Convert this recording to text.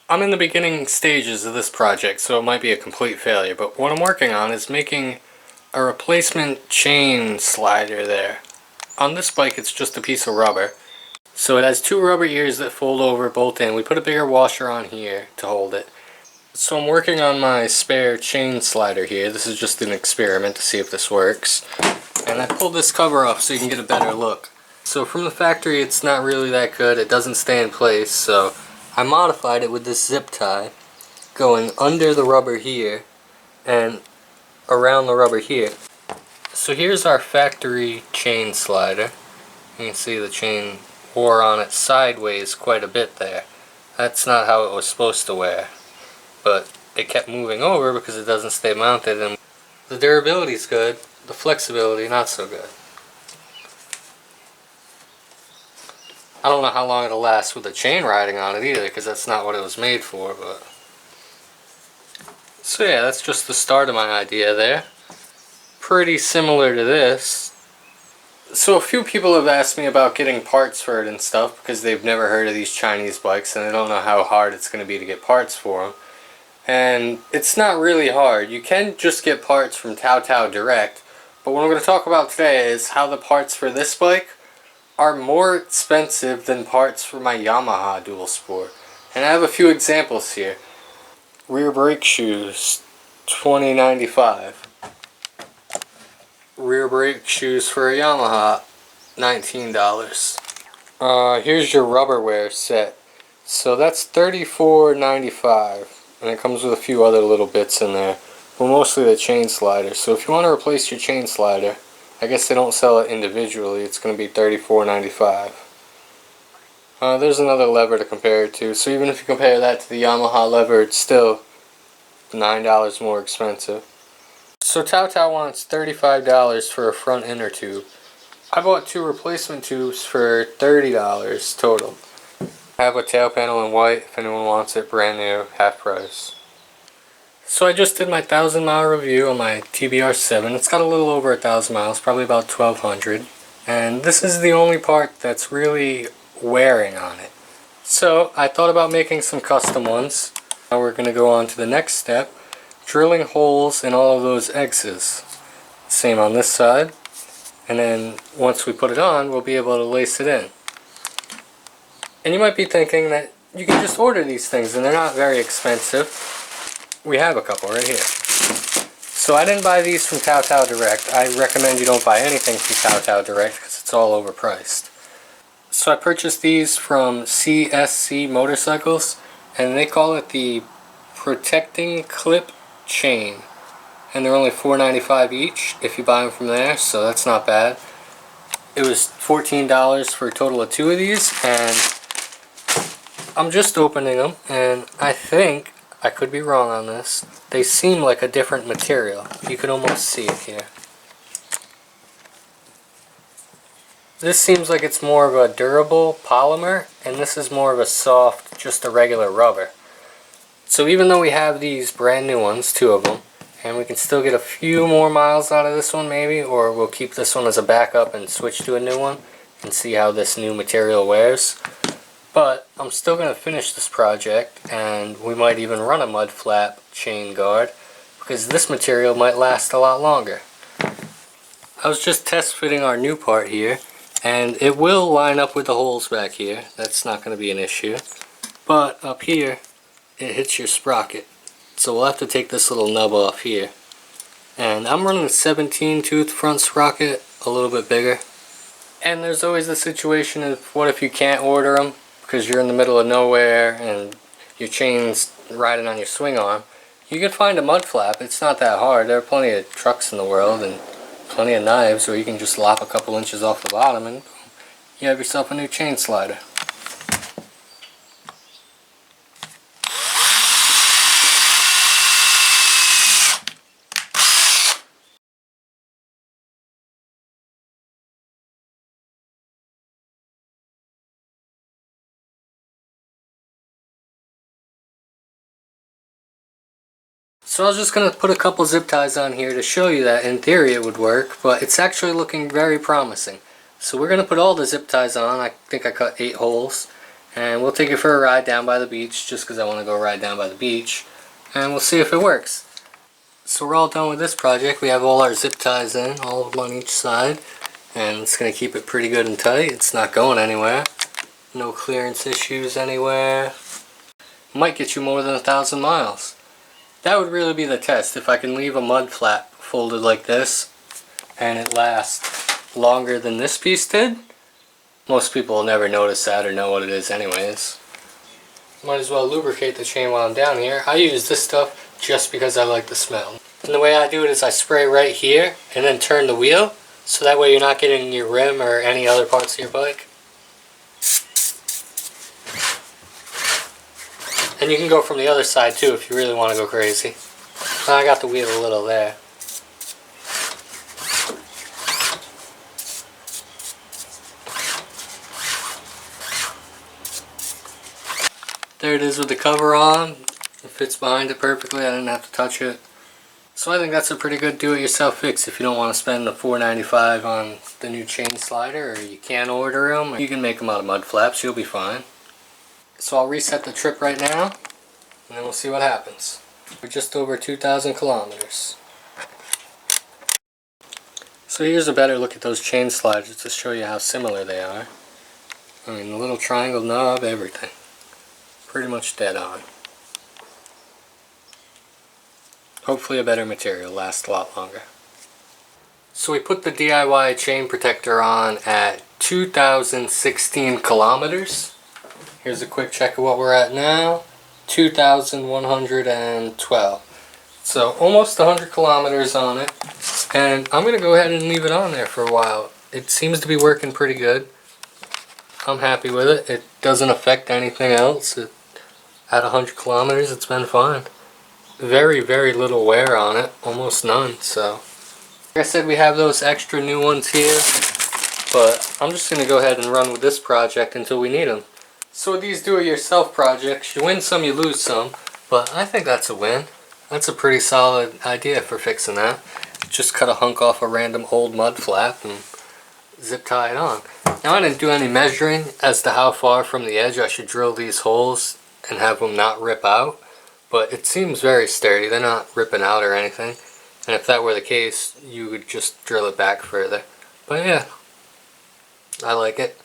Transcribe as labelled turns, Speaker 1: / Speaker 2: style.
Speaker 1: I'm in the beginning stages of this project, so it might be a complete failure, but what I'm working on is making a replacement chain slider there. On this bike it's just a piece of rubber, so it has two rubber ears that fold over, bolt in. We put a bigger washer on here to hold it. So I'm working on my spare chain slider here. This is just an experiment to see if this works. And I pulled this cover off so you can get a better look. So from the factory it's not really that good, it doesn't stay in place, so I modified it with this zip tie going under the rubber here and around the rubber here. So here's our factory chain slider. You can see the chain wore on it sideways quite a bit there. That's not how it was supposed to wear, but it kept moving over because it doesn't stay mounted, and the durability is good, the flexibility not so good. I don't know how long it'll last with the chain riding on it either, because that's not what it was made for, but... So yeah, that's just the start of my idea there. Pretty similar to this. So a few people have asked me about getting parts for it and stuff, because they've never heard of these Chinese bikes and they don't know how hard it's going to be to get parts for them. And it's not really hard. You can just get parts from Tbr7 direct, but what I'm going to talk about today is how the parts for this bike are more expensive than parts for my Yamaha Dual Sport. And I have a few examples here. Rear brake shoes, $20.95. Rear brake shoes for a Yamaha, $19. Here's your rubberware set. So that's $34.95. And it comes with a few other little bits in there. But mostly the chain slider. So if you want to replace your chain slider, I guess they don't sell it individually, it's going to be $34.95. There's another lever to compare it to, so even if you compare that to the Yamaha lever, it's still $9 more expensive. So Tbr7 wants $35 for a front inner tube. I bought two replacement tubes for $30 total. I have a tail panel in white if anyone wants it, brand new, half price. So I just did my 1,000-mile review on my Tbr7. It's got a little over 1,000 miles, probably about 1,200. And this is the only part that's really wearing on it. So I thought about making some custom ones. Now we're going to go on to the next step, drilling holes in all of those X's. Same on this side. And then once we put it on, we'll be able to lace it in. And you might be thinking that you can just order these things and they're not very expensive. We have a couple right here. So I didn't buy these from Tbr7 Direct. I recommend you don't buy anything from Tbr7 Direct because it's all overpriced. So I purchased these from CSC Motorcycles, and they call it the Protecting Clip Chain. And they're only $4.95 each if you buy them from there, so that's not bad. It was $14 for a total of two of these, and I'm just opening them, and I think, I could be wrong on this, they seem like a different material. You can almost see it here. This seems like it's more of a durable polymer, and this is more of a soft, just a regular rubber. So even though we have these brand new ones, two of them, and we can still get a few more miles out of this one maybe, or we'll keep this one as a backup and switch to a new one and see how this new material wears. But I'm still going to finish this project, and we might even run a mud flap chain guard because this material might last a lot longer. I was just test fitting our new part here, and it will line up with the holes back here. That's not going to be an issue. But up here, it hits your sprocket. So we'll have to take this little nub off here. And I'm running a 17 tooth front sprocket, a little bit bigger. And there's always the situation of what if you can't order them because you're in the middle of nowhere and your chain's riding on your swing arm. You can find a mud flap. It's not that hard. There are plenty of trucks in the world and plenty of knives where you can just lop a couple inches off the bottom and boom, you have yourself a new chain slider. So I was just going to put a couple zip ties on here to show you that in theory it would work, but it's actually looking very promising. So we're going to put all the zip ties on. I think I cut 8 holes, and we'll take it for a ride down by the beach just because I want to go ride down by the beach, and we'll see if it works. So we're all done with this project. We have all our zip ties in, all of them on each side, and it's going to keep it pretty good and tight. It's not going anywhere. No clearance issues anywhere. Might get you more than 1,000 miles. That would really be the test. If I can leave a mud flap folded like this and it lasts longer than this piece did, most people will never notice that or know what it is anyways. Might as well lubricate the chain while I'm down here. I use this stuff just because I like the smell. And the way I do it is I spray right here and then turn the wheel, so that way you're not getting your rim or any other parts of your bike. And you can go from the other side too if you really want to go crazy. I got the wheel a little there. There it is with the cover on. It fits behind it perfectly. I didn't have to touch it. So I think that's a pretty good do-it-yourself fix if you don't want to spend the $4.95 on the new chain slider, or you can order them. You can make them out of mud flaps. You'll be fine. So I'll reset the trip right now, and then we'll see what happens. We're just over 2,000 kilometers. So here's a better look at those chain sliders to show you how similar they are. I mean, the little triangle knob, everything. Pretty much dead on. Hopefully a better material, lasts a lot longer. So we put the DIY chain protector on at 2,016 kilometers. Here's a quick check of what we're at now. 2,112. So almost 100 kilometers on it. And I'm going to go ahead and leave it on there for a while. It seems to be working pretty good. I'm happy with it. It doesn't affect anything else. At 100 kilometers, it's been fine. Very, very little wear on it. Almost none. So, like I said, we have those extra new ones here. But I'm just going to go ahead and run with this project until we need them. So with these do-it-yourself projects, you win some, you lose some. But I think that's a win. That's a pretty solid idea for fixing that. Just cut a hunk off a random old mud flap and zip tie it on. Now I didn't do any measuring as to how far from the edge I should drill these holes and have them not rip out, but it seems very sturdy. They're not ripping out or anything, and if that were the case, you would just drill it back further. But yeah, I like it.